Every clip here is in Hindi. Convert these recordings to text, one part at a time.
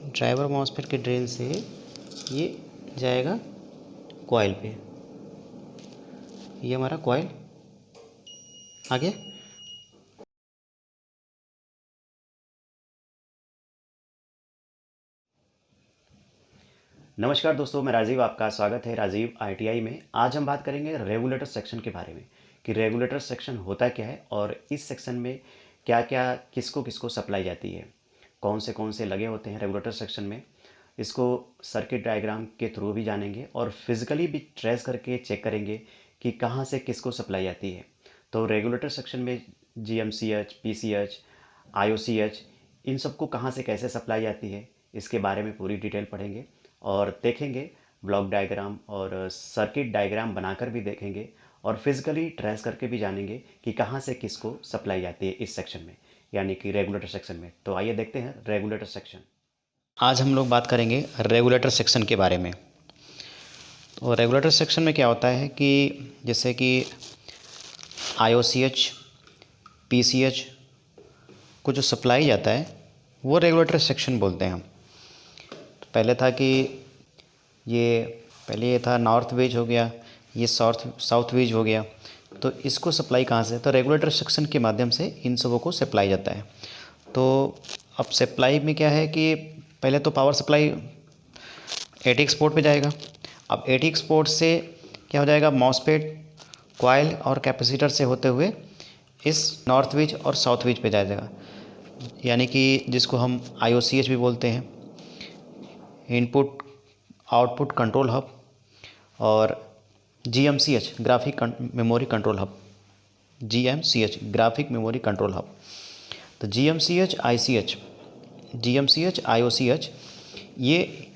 ड्राइवर मॉसफेट के ड्रेन से ये जाएगा कॉइल पे। ये हमारा कॉइल आ गया। नमस्कार दोस्तों, मैं राजीव, आपका स्वागत है राजीव आईटीआई में। आज हम बात करेंगे रेगुलेटर सेक्शन के बारे में कि रेगुलेटर सेक्शन होता क्या है और इस सेक्शन में क्या क्या किसको किसको सप्लाई जाती है, कौन से लगे होते हैं रेगुलेटर सेक्शन में। इसको सर्किट डायग्राम के थ्रू भी जानेंगे और फिजिकली भी ट्रेस करके चेक करेंगे कि कहाँ से किसको सप्लाई आती है। तो रेगुलेटर सेक्शन में जीएमसीएच, पीसीएच, आईओसीएच, इन सबको कहाँ से कैसे सप्लाई आती है इसके बारे में पूरी डिटेल पढ़ेंगे और देखेंगे। ब्लॉक डायग्राम और सर्किट डायग्राम बनाकर भी देखेंगे और फिजिकली ट्रेस करके भी जानेंगे कि कहाँ से किसको सप्लाई आती है इस सेक्शन में, यानी कि रेगुलेटर सेक्शन में। तो आइए देखते हैं रेगुलेटर सेक्शन। आज हम लोग बात करेंगे रेगुलेटर सेक्शन के बारे में। तो रेगुलेटर सेक्शन में क्या होता है कि जैसे कि आईओसीएच, पीसीएच को जो सप्लाई जाता है वो रेगुलेटर सेक्शन बोलते हैं हम। तो पहले था कि ये था नॉर्थ वेज हो गया, ये साउथ वेज हो गया। तो इसको सप्लाई कहाँ से? तो रेगुलेटर सेक्शन के माध्यम से इन सबों को सप्लाई जाता है। तो अब सप्लाई में क्या है कि पहले तो पावर सप्लाई एटी एक्सपोर्ट पे जाएगा। अब एटी एक्सपोर्ट से क्या हो जाएगा, मॉसफेट, कॉइल और कैपेसिटर से होते हुए इस नॉर्थ वेज और साउथ वेज पे जाएगा, यानी कि जिसको हम आईओसीएच भी बोलते हैं, इनपुट आउटपुट कंट्रोल हब, और GMCH graphic memory control hub, GMCH graphic memory control hub. तो जीएमसीएच आईओसीएच ये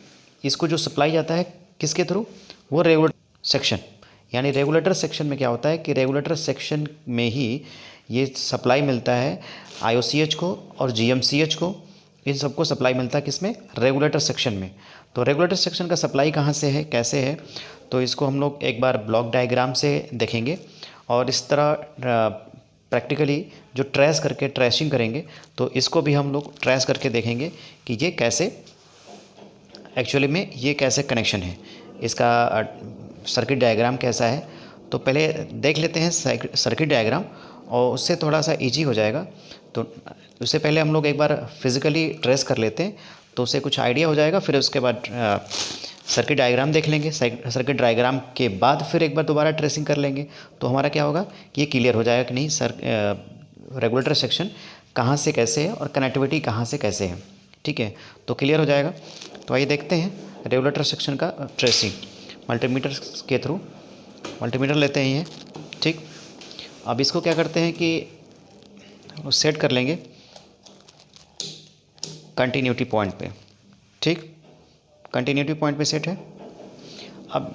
इसको जो सप्लाई जाता है किसके थ्रू? वो रेगुलेटर सेक्शन, यानी रेगुलेटर सेक्शन में क्या होता है कि रेगुलेटर सेक्शन में ही ये सप्लाई मिलता है आईओसीएच को और जीएमसीएच को। इन सबको सप्लाई मिलता है किसमें? रेगुलेटर सेक्शन में। तो रेगुलेटर सेक्शन का सप्लाई कहाँ से है, कैसे है, तो इसको हम लोग एक बार ब्लॉक डायग्राम से देखेंगे और इस तरह प्रैक्टिकली जो ट्रेस करके ट्रेसिंग करेंगे तो इसको भी हम लोग ट्रेस करके देखेंगे कि ये कैसे एक्चुअली में ये कैसे कनेक्शन है, इसका सर्किट डायग्राम कैसा है। तो पहले देख लेते हैं सर्किट डायग्राम और उससे थोड़ा सा इजी हो जाएगा। तो उससे पहले हम लोग एक बार फिज़िकली ट्रेस कर लेते हैं तो उससे कुछ आइडिया हो जाएगा। फिर उसके बाद सर्किट डायग्राम देख लेंगे। सर्किट डायग्राम के बाद फिर एक बार दोबारा ट्रेसिंग कर लेंगे तो हमारा क्या होगा कि ये क्लियर हो जाएगा कि नहीं रेगुलेटर सेक्शन कहाँ से कैसे है और कनेक्टिविटी कहाँ से कैसे है। ठीक है, तो क्लियर हो जाएगा। तो आइए देखते हैं रेगुलेटर सेक्शन का ट्रेसिंग मल्टीमीटर के थ्रू। मल्टीमीटर लेते हैं ये, ठीक। अब इसको क्या करते हैं कि सेट कर लेंगे कंटिन्यूटी पॉइंट पे, ठीक। कंटिन्यूटी पॉइंट पे सेट है। अब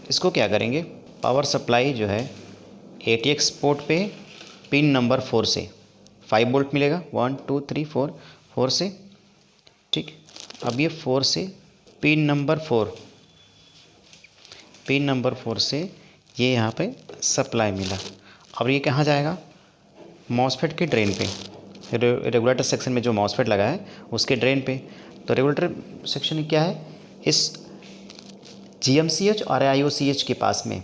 इसको क्या करेंगे, पावर सप्लाई जो है एटीएक्स पोर्ट पे पिन नंबर 4 से 5 वोल्ट मिलेगा, 1 2 3 4 से, ठीक। अब ये 4 से पिन नंबर 4 से ये यहाँ पे सप्लाई मिला। अब ये कहाँ जाएगा? मॉसफेट के ड्रेन पे। रेगुलेटर सेक्शन में जो मॉसफेट लगा है उसके ड्रेन पे। तो रेगुलेटर सेक्शन क्या है, इस जीएमसीएच और आईओसीएच के पास में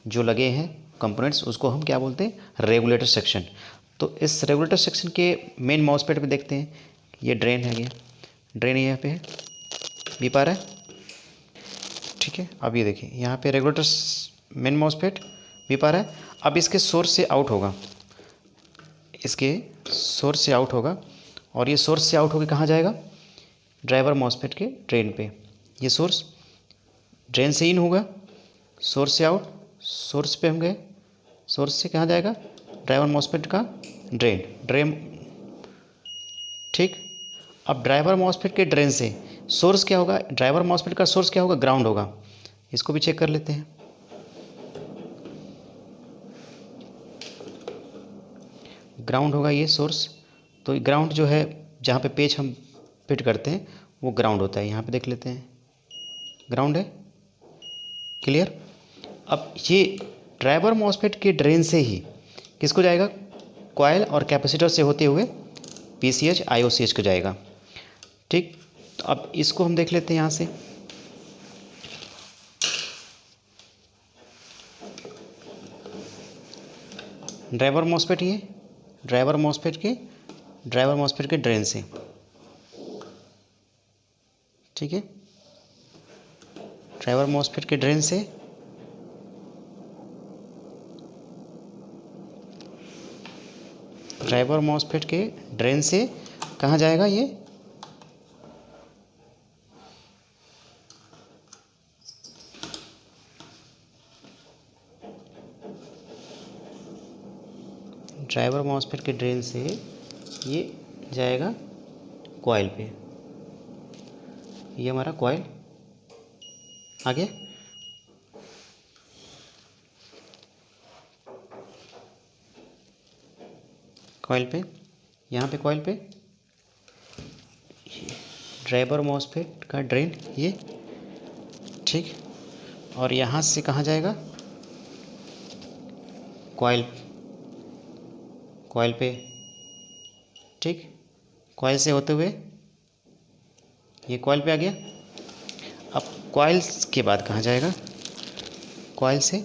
जो लगे हैं कंपोनेंट्स उसको हम क्या बोलते हैं? Regulator section. तो इस रेगुलेटर सेक्शन के मेन मॉसफेट पे देखते हैं, ये ड्रेन है, ये ड्रेन यहाँ पे है, भी पा रहा है, ठीक है। अब ये देखिए यहाँ पे रेगुलेटर मेन मॉसफेट भी पा रहा है। अब इसके सोर्स से आउट होगा, और ये सोर्स से आउट होकर कहाँ जाएगा? ड्राइवर मॉसफेट के ड्रेन पे। ये सोर्स ड्रेन से इन होगा, सोर्स से आउट, सोर्स पे हम गए, सोर्स से कहाँ जाएगा? ड्राइवर मॉसफेट का ड्रेन, ठीक। अब ड्राइवर मॉसफेट के ड्रेन से सोर्स क्या होगा? ड्राइवर मॉसफेट का सोर्स क्या होगा? ग्राउंड होगा। इसको भी चेक कर लेते हैं। ग्राउंड होगा ये सोर्स। तो ग्राउंड जो है जहाँ पे पेज हम फिट करते हैं वो ग्राउंड होता है। यहाँ पे देख लेते हैं, ग्राउंड है, क्लियर। अब ये ड्राइवर मॉसफेट के ड्रेन से ही किसको जाएगा? कॉइल और कैपेसिटर से होते हुए पीसीएच आईओसीएच को जाएगा, ठीक। तो अब इसको हम देख लेते हैं यहाँ से। ड्राइवर मॉसफेट, ये ड्राइवर मॉसफेट के ड्रेन से, ठीक है, ड्राइवर मॉसफेट के ड्रेन से कहाँ जाएगा ये? ड्राइवर मॉसफेट के ड्रेन से ये जाएगा कॉइल पे। ये हमारा कॉइल आ गया। कॉइल पे, यहाँ पे कॉइल पे ड्राइवर मॉसफेट का ड्रेन ये, ठीक। और यहाँ से कहाँ जाएगा? कॉइल पे, ठीक। कॉइल से होते हुए ये कॉइल पे आ गया। अब कॉइल के बाद कहाँ जाएगा? कॉइल से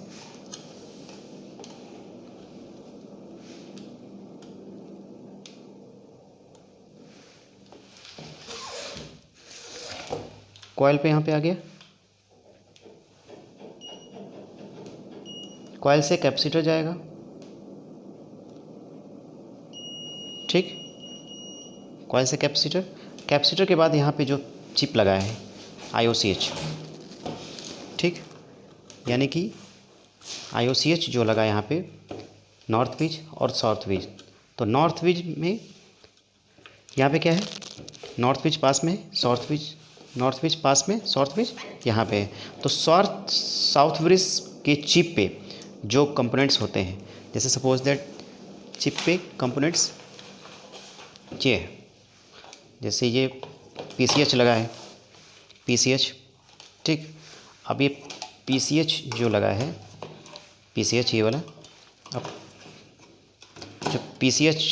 कॉइल पे यहाँ पे आ गया। कॉइल से कैपेसिटर जाएगा, ठीक। कॉइल से कैपेसिटर के बाद यहाँ पे जो चिप लगाया है IOCH, ठीक। यानी कि IOCH जो लगा यहाँ पे नॉर्थ ब्रिज और साउथ ब्रिज। तो नॉर्थ ब्रिज में यहाँ पे क्या है? नॉर्थ ब्रिज पास में, साउथ ब्रिज यहाँ पे है। तो साउथ ब्रिज के चिप पे जो कंपोनेंट्स होते हैं, जैसे सपोज दैट चिप पे कंपोनेंट्स ये है, जैसे ये PCH लगा है, PCH, ठीक। अब ये PCH जो लगा है, PCH ये वाला, अब जो PCH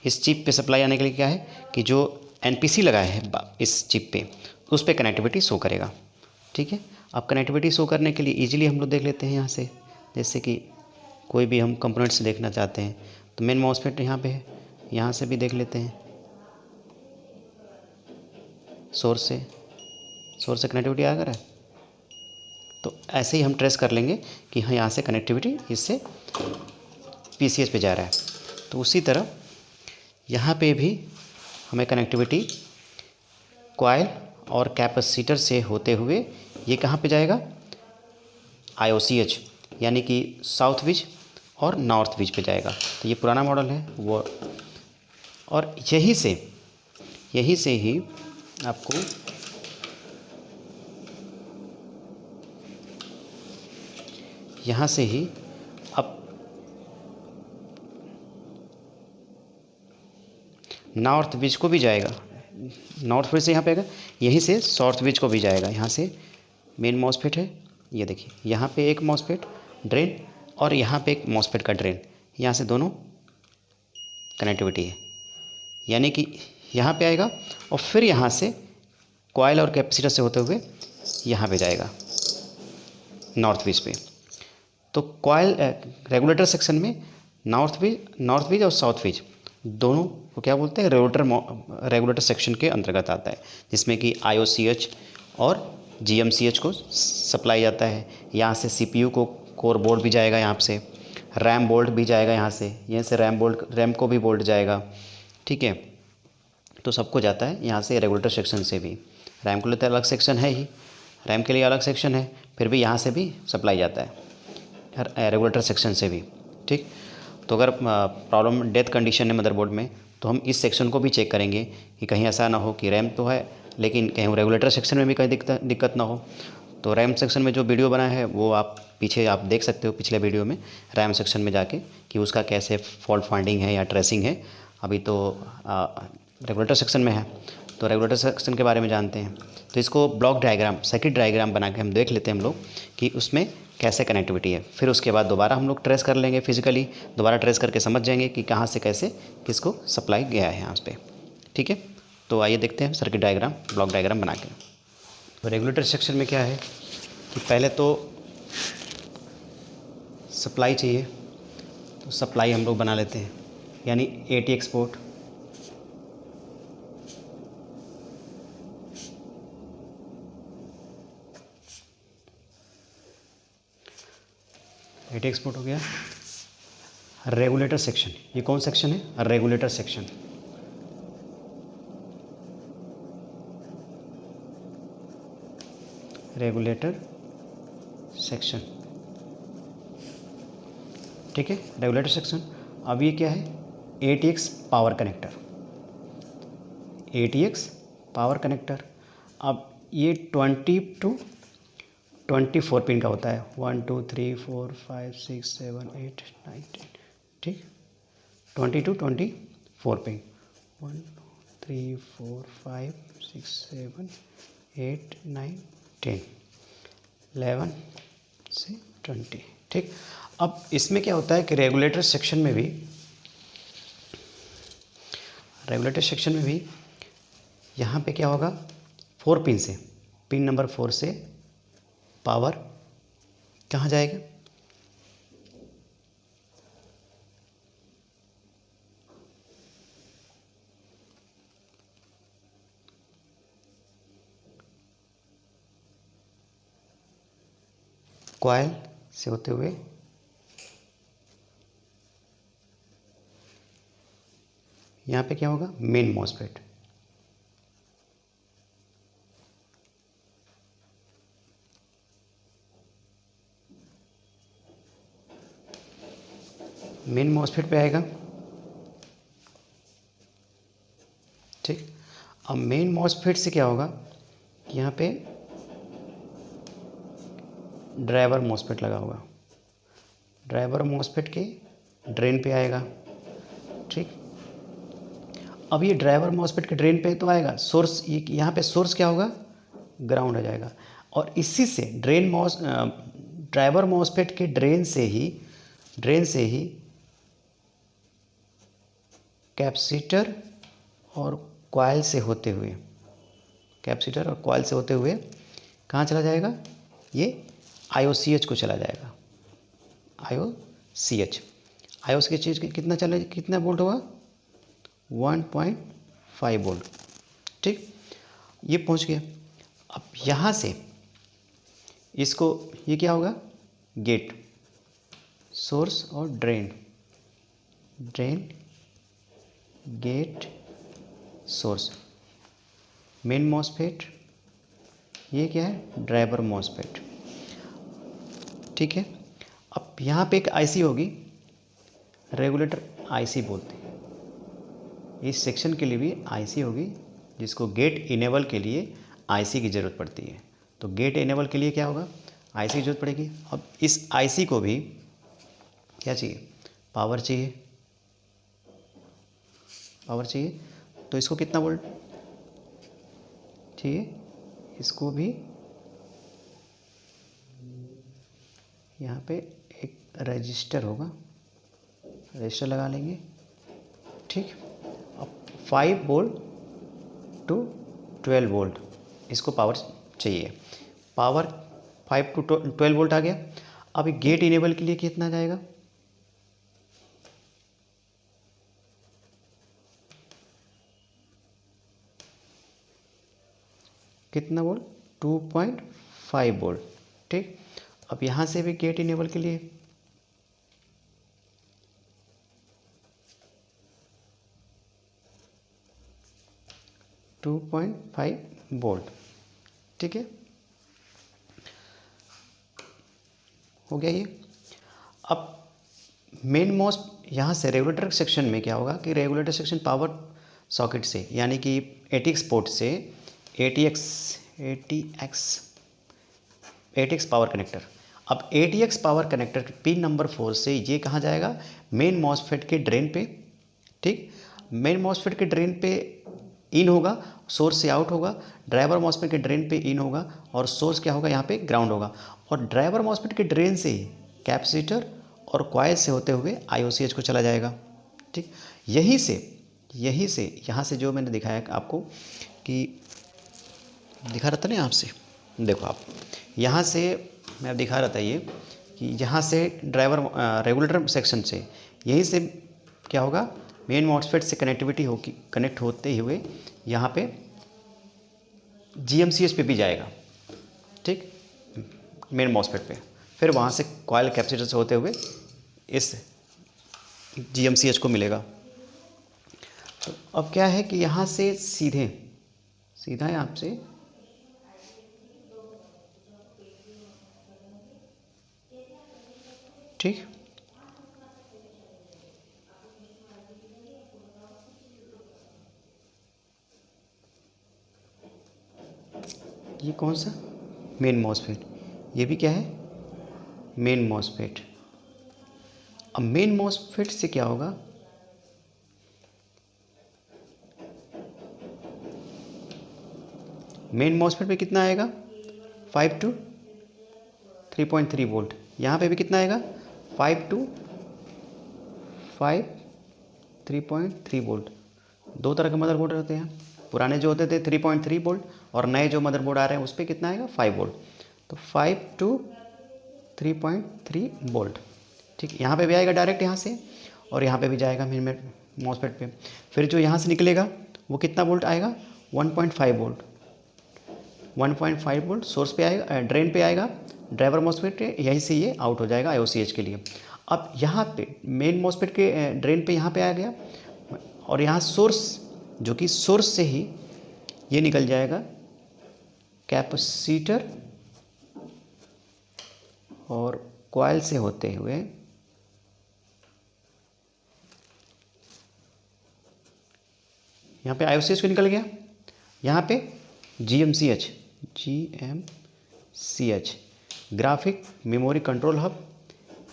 इस चिप पे सप्लाई आने के लिए क्या है कि जो NPC लगा है इस चिप पे, उस पे कनेक्टिविटी शो करेगा, ठीक है। अब कनेक्टिविटी शो करने के लिए इजीली हम लोग देख लेते हैं यहाँ से, जैसे कि कोई भी हम कंपोनेंट्स देखना चाहते हैं तो मेन मॉसफेट यहाँ पे है, यहाँ से भी देख लेते हैं। सोर्स से कनेक्टिविटी आ रहा है, तो ऐसे ही हम ट्रेस कर लेंगे कि हाँ यहाँ से कनेक्टिविटी इससे PCH पे जा रहा है। तो उसी तरह यहाँ पे भी हमें कनेक्टिविटी कॉइल और कैपेसिटर से होते हुए ये कहाँ पे जाएगा? IOCH, यानी कि साउथ ब्रिज और नॉर्थ ब्रिज पे जाएगा। तो ये पुराना मॉडल है वो, और यही से ही आपको यहाँ से ही अब नॉर्थ ब्रिज को भी जाएगा। नॉर्थ ब्रिज से यहाँ पे आएगा, यहीं से साउथ ब्रिज को भी जाएगा। यहाँ से मेन मॉसफेट है, ये देखिए यहाँ पे एक मॉसफेट ड्रेन और यहाँ पे एक मॉसफेट का ड्रेन, यहाँ से दोनों कनेक्टिविटी है, यानी कि यहाँ पे आएगा और फिर यहाँ से कॉइल और कैपेसिटर से होते हुए यहाँ पे जाएगा नॉर्थ ब्रिज पे। तो कॉइल रेगुलेटर सेक्शन में नॉर्थ ब्रिज और साउथ ब्रिज दोनों को क्या बोलते हैं? रेगुलेटर सेक्शन के अंतर्गत आता है, जिसमें कि IOCH और GMCH को सप्लाई जाता है। यहाँ से CPU को कोर बोर्ड भी जाएगा, यहाँ से रैम बोल्ट भी जाएगा, यहाँ से रैम को भी बोल्ट जाएगा, ठीक है। तो सबको जाता है यहाँ से रेगुलेटर सेक्शन से भी। रैम के लिए तो अलग सेक्शन है ही, रैम के लिए अलग सेक्शन है, फिर भी यहाँ से भी सप्लाई जाता है रेगुलेटर सेक्शन से भी, ठीक। तो अगर प्रॉब्लम डेथ कंडीशन है मदरबोर्ड में, तो हम इस सेक्शन को भी चेक करेंगे कि कहीं ऐसा ना हो कि रैम तो है लेकिन कहीं रेगुलेटर सेक्शन में भी कहीं दिक्कत ना हो। तो रैम सेक्शन में जो वीडियो बना है वो आप पीछे आप देख सकते हो, पिछले वीडियो में रैम सेक्शन में जाके कि उसका कैसे फॉल्ट फाइंडिंग है या ट्रेसिंग है। अभी तो रेगुलेटर सेक्शन में है, तो रेगुलेटर सेक्शन के बारे में जानते हैं। तो इसको ब्लॉक डायग्राम, सर्किट डायग्राम बना के हम देख लेते हैं हम लोग कि उसमें कैसे कनेक्टिविटी है। फिर उसके बाद दोबारा हम लोग ट्रेस कर लेंगे, फिजिकली दोबारा ट्रेस करके समझ जाएंगे कि कहाँ से कैसे किसको सप्लाई गया है यहाँ पे, ठीक है। तो आइए देखते हैं सर्किट डायग्राम, ब्लॉक डायग्राम बना के। तो रेगुलेटर सेक्शन में क्या है कि पहले तो सप्लाई चाहिए, तो सप्लाई हम लोग बना लेते हैं, यानी ATX पोर्ट, ATX पोर्ट हो गया। रेगुलेटर सेक्शन, ये कौन सेक्शन है? Regulator section. रेगुलेटर सेक्शन, ठीक है, रेगुलेटर सेक्शन। अब ये क्या है? ATX power connector, ATX power connector. अब ये 20 to 24 पिन का होता है, 1 2 3 4 5 6 7 8 9 10, ठीक, 20 to 24 पिन, 1 2 3 4 5 6 7 8 9 10 11 से 20, ठीक। अब इसमें क्या होता है कि रेगुलेटर सेक्शन में भी यहाँ पे क्या होगा, 4 पिन से, पिन नंबर 4 से पावर कहाँ जाएगा? कॉइल से होते हुए यहाँ पे क्या होगा? Main MOSFET. मेन मॉसफेट पे आएगा, ठीक। अब मेन मॉसफेट से क्या होगा, यहाँ पे ड्राइवर मॉसफेट लगा होगा, ड्राइवर मॉसफेट के ड्रेन पे आएगा, ठीक। अब ये ड्राइवर मॉसफेट के ड्रेन पे तो आएगा, सोर्स ये यहाँ पे सोर्स क्या होगा? ग्राउंड हो जाएगा। और इसी से ड्राइवर मॉसफेट के ड्रेन से ही कैपेसिटर और कॉइल से होते हुए कहाँ चला जाएगा? ये IOCH को चला जाएगा, IOCH कितना वोल्ट होगा? 1.5 वोल्ट, ठीक। ये पहुंच गया। अब यहाँ से इसको, ये क्या होगा? गेट, सोर्स और drain, gate, source, main MOSFET, ये क्या है? ड्राइवर मॉसफेट, ठीक है। अब यहाँ पे एक IC होगी, रेगुलेटर IC बोलते हैं। इस सेक्शन के लिए भी IC होगी, जिसको गेट इनेबल के लिए IC की ज़रूरत पड़ती है। तो गेट इनेबल के लिए क्या होगा? IC की ज़रूरत पड़ेगी। अब इस IC को भी क्या चाहिए? पावर चाहिए, तो इसको कितना वोल्ट चाहिए? इसको भी यहाँ पे एक रजिस्टर होगा, रजिस्टर लगा लेंगे, ठीक। अब 5 वोल्ट टू 12 वोल्ट इसको पावर चाहिए। पावर 5 to 12 वोल्ट आ गया। अब गेट इनेबल के लिए कितना जाएगा? कितना वोल्ट? 2.5 वोल्ट, ठीक। अब यहाँ से भी गेट इनेबल के लिए 2.5 वोल्ट, ठीक है, हो गया ये। अब मेन मोस्ट यहाँ से रेगुलेटर सेक्शन में क्या होगा कि रेगुलेटर सेक्शन पावर सॉकेट से, यानी कि ATX पोर्ट से ATX पावर कनेक्टर। अब ATX power connector pin number 4 से ये कहाँ जाएगा? मेन मॉसफेट के ड्रेन पे, ठीक। मेन मॉसफेट के ड्रेन पे इन होगा, सोर्स से आउट होगा, ड्राइवर मॉसफेट के ड्रेन पे इन होगा और सोर्स क्या होगा? यहाँ पे ग्राउंड होगा। और ड्राइवर मॉसफेट के ड्रेन से ही कैपेसिटर और कॉइल से होते हुए IOCH को चला जाएगा, ठीक। यहीं से यहीं से यहाँ से जो मैंने दिखाया आपको कि दिखा रहा था ना आपसे, देखो आप यहाँ से मैं दिखा रहा था ये कि यहाँ से ड्राइवर रेगुलेटर सेक्शन से यहीं से क्या होगा, मेन मॉसफेट से कनेक्टिविटी होगी, कनेक्ट होते हुए यहाँ पे GMCH पे भी जाएगा, ठीक, मेन मॉसफेट पे, फिर वहाँ से कॉयल कैपेसिटर से होते हुए इस GMCH को मिलेगा। तो अब क्या है कि यहाँ से सीधा है आपसे ठीक, ये कौन सा मेन मॉसफेट, ये भी क्या है मेन मॉसफेट। अब मेन मॉसफेट से क्या होगा, मेन मॉसफेट पे कितना आएगा 5 to 3.3 वोल्ट, यहाँ पे भी कितना आएगा 5 to 3.3 वोल्ट। दो तरह के मदरबोर्ड होते हैं, पुराने जो होते थे 3.3 वोल्ट और नए जो मदरबोर्ड आ रहे हैं उस पर कितना आएगा 5 वोल्ट। तो 5 to 3.3 वोल्ट, ठीक, यहाँ पे भी आएगा डायरेक्ट यहाँ से और यहाँ पे भी जाएगा मेन मॉसफेट पे। फिर जो यहाँ से निकलेगा वो कितना वोल्ट आएगा 1.5 वोल्ट, 1.5 वोल्ट सोर्स पे आएगा, ड्रेन पे आएगा ड्राइवर मॉसफेट पे, यहीं से ये आउट हो जाएगा IOCH के लिए। अब यहाँ पे मेन मॉसफेट के ड्रेन पे यहाँ पे आ गया और यहाँ सोर्स, जो कि सोर्स से ही ये निकल जाएगा कैपेसिटर और कॉइल से होते हुए यहाँ पे IOCH को निकल गया, यहाँ पे GMCH graphic memory control hub,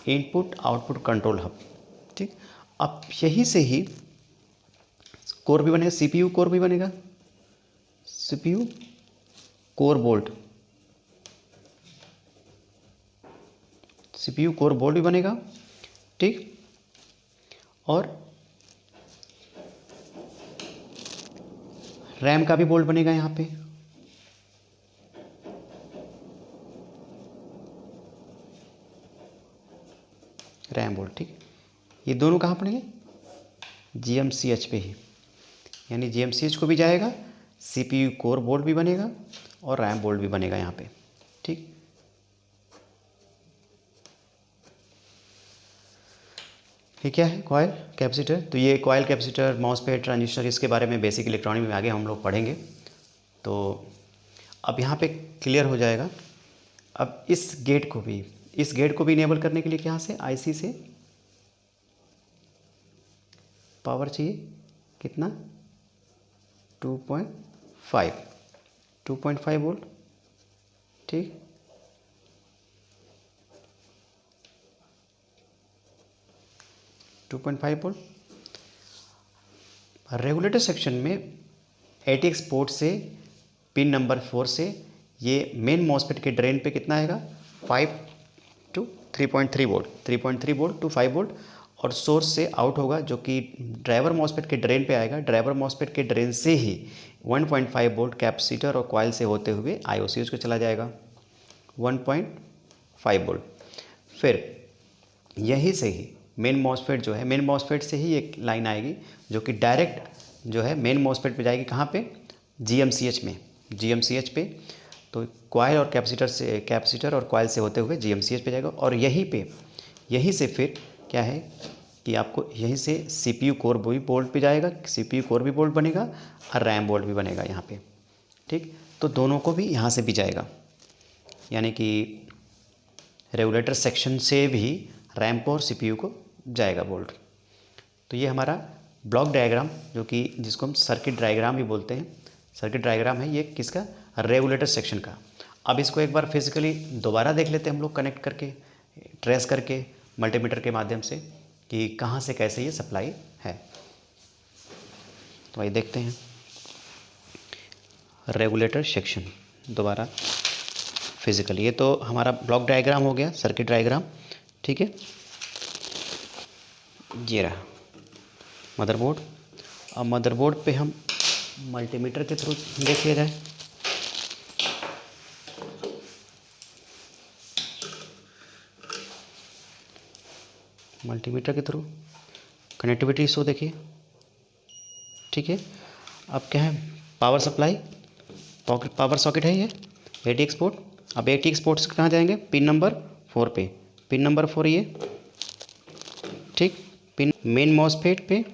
input output control hub, ठीक। अब यही से ही कोर भी बनेगा, CPU कोर भी बनेगा, CPU core board, CPU core board भी बनेगा, ठीक। और रैम का भी बोल्ट बनेगा यहाँ पे, रैम बोल्ट, ठीक। ये दोनों कहाँ पड़ेंगे GMCH पे ही, यानी GMCH को भी जाएगा, CPU कोर बोर्ड भी बनेगा और रैम बोल्ट भी बनेगा यहाँ पे, ठीक। ये क्या है कॉइल कैपेसिटर, तो ये कॉइल कैपेसिटर मॉसफेट ट्रांजिस्टर इसके बारे में बेसिक इलेक्ट्रॉनिक में आगे हम लोग पढ़ेंगे। तो अब यहाँ पे क्लियर हो जाएगा। अब इस गेट को भी इनेबल करने के लिए क्या से IC से पावर चाहिए कितना 2.5 वोल्ट, ठीक। वोल्ट रेगुलेटर सेक्शन में ATX पोर्ट से पिन नंबर 4 से ये मेन मॉसफेट के ड्रेन पे कितना आएगा 5 to 3.3 volt, 3.3 volt to 5 volt, और सोर्स से आउट होगा जो कि ड्राइवर मॉसफेट के ड्रेन पे आएगा। ड्राइवर मॉसफेट के ड्रेन से ही 1.5 वोल्ट कैपेसिटर और कॉइल से होते हुए IOCH को चला जाएगा 1.5 वोल्ट। फिर यहीं से ही मेन मॉसफेट जो है, मेन मॉसफेट से ही एक लाइन आएगी जो कि डायरेक्ट जो है मेन मॉसफेट पे जाएगी, कहाँ पे GMCH में, GMCH पे। तो कॉइल और कैपेसिटर और कॉइल से होते हुए GMCH पे जाएगा और यहीं से फिर क्या है कि आपको यहीं से CPU कोर भी बोल्ट पे जाएगा, CPU कोर भी बोल्ट बनेगा और रैम बोल्ट भी बनेगा यहाँ पे, ठीक। तो दोनों को भी यहाँ से भी जाएगा, यानी कि रेगुलेटर सेक्शन से भी रैम को और CPU को जाएगा बोल्ट। तो ये हमारा ब्लॉक डायग्राम जो कि जिसको हम सर्किट डायग्राम भी बोलते हैं, सर्किट डायग्राम है ये किसका रेगुलेटर सेक्शन का। अब इसको एक बार फिजिकली दोबारा देख लेते हैं हम लोग, कनेक्ट करके ट्रेस करके मल्टीमीटर के माध्यम से कि कहाँ से कैसे ये सप्लाई है। तो आइए देखते हैं रेगुलेटर सेक्शन दोबारा फिजिकल। ये तो हमारा ब्लॉक डायग्राम हो गया, सर्किट डायग्राम, ठीक है। ये रहा मदरबोर्ड। अब मदरबोर्ड पे हम मल्टीमीटर के थ्रू देख लिया जाए। मल्टीमीटर के थ्रू कनेक्टिविटी शो देखिए, ठीक है। अब क्या है, पावर सप्लाई, पावर सॉकेट है ये, ATX पोर्ट। अब ATX पोर्ट से कहाँ जाएंगे, पिन नंबर 4 पे, पिन नंबर 4 ये, ठीक। पिन मेन मॉसफेट पे,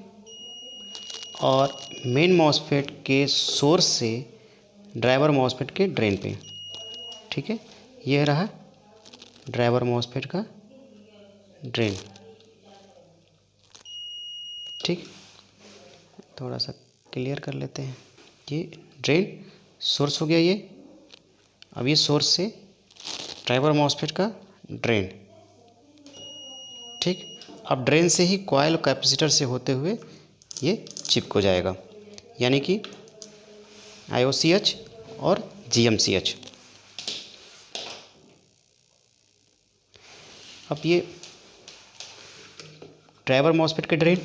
और मेन मॉसफेट के सोर्स से ड्राइवर मॉसफेट के ड्रेन पे, ठीक है। ये रहा ड्राइवर मॉसफेट का ड्रेन, ठीक। थोड़ा सा क्लियर कर लेते हैं। ये ड्रेन सोर्स हो गया ये। अब ये सोर्स से ड्राइवर मॉसफेट का ड्रेन, ठीक। अब ड्रेन से ही कॉइल और कैपेसिटर से होते हुए ये चिप को जाएगा, यानी कि IOCH और GMCH। अब ये ड्राइवर मॉसफेट का ड्रेन,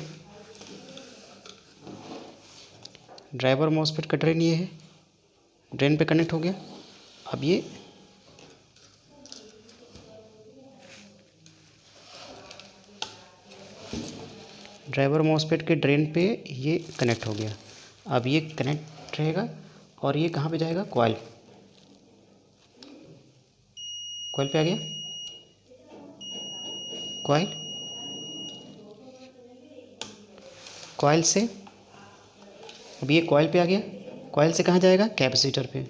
ड्राइवर मॉसफेट का ड्रेन ये है, ड्रेन पे कनेक्ट हो गया। अब ये ड्राइवर मॉसफेट के ड्रेन पे ये कनेक्ट हो गया। अब ये कनेक्ट रहेगा और ये कहाँ पे जाएगा, कॉइल, कॉइल पे आ गया, कॉइल, कॉइल से अब ये कॉइल पे आ गया, कॉइल से कहाँ जाएगा, कैपेसिटर पे,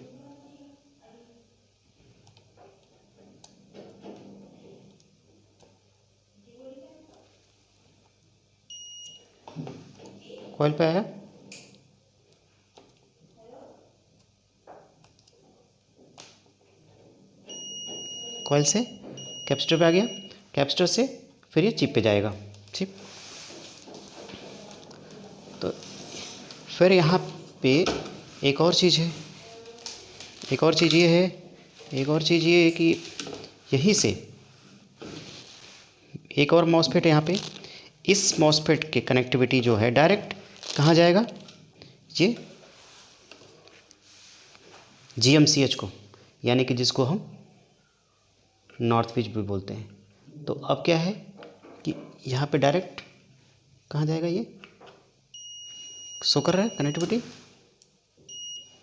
कॉइल पे आया, कॉइल से कैपेसिटर पे आ गया, कैपेसिटर से फिर ये चिप पे जाएगा, चिप। तो फिर यहाँ पे एक और चीज़ है, एक और चीज़ ये है, एक और चीज़ ये है कि यहीं से एक और मॉसफेट है यहाँ पे। इस मॉसफेट की कनेक्टिविटी जो है डायरेक्ट कहाँ जाएगा, ये GMCH को, यानी कि जिसको हम नॉर्थ पिच भी बोलते हैं। तो अब क्या है कि यहाँ पे डायरेक्ट कहाँ जाएगा, ये शो कर रहा है कनेक्टिविटी,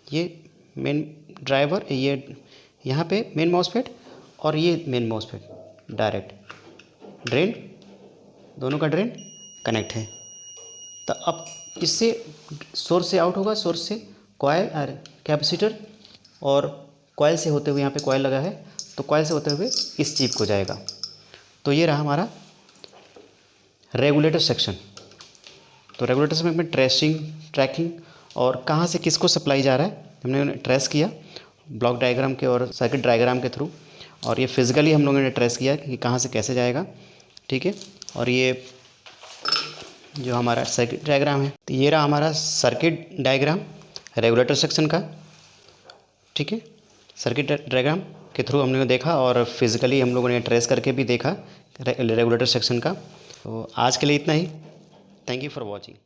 ये मेन ड्राइवर, ये यहाँ पे मेन मॉसफेट और ये मेन मॉसफेट डायरेक्ट ड्रेन, दोनों का ड्रेन कनेक्ट है। तो अब इससे सोर्स से आउट होगा, सोर्स से कॉइल और कैपेसिटर, और कॉइल से होते हुए यहाँ पे कॉइल लगा है, तो कॉइल से होते हुए इस चिप को जाएगा। तो ये रहा हमारा रेगुलेटर सेक्शन। तो रेगुलेटर सेक्शन में ट्रैकिंग और कहाँ से किसको सप्लाई जा रहा है हमने ट्रेस किया ब्लॉक डायग्राम के और सर्किट डायग्राम के थ्रू, और ये फिजिकली हम लोगों ने ट्रेस किया कि कहाँ से कैसे जाएगा, ठीक है। और ये जो हमारा सर्किट डायग्राम है, तो ये रहा हमारा सर्किट डायग्राम रेगुलेटर सेक्शन का, ठीक है। सर्किट डायग्राम के थ्रू हम लोगों ने देखा और फिजिकली हम लोगों ने ट्रेस करके भी देखा रेगुलेटर सेक्शन का। तो आज के लिए इतना ही। Thank you for watching.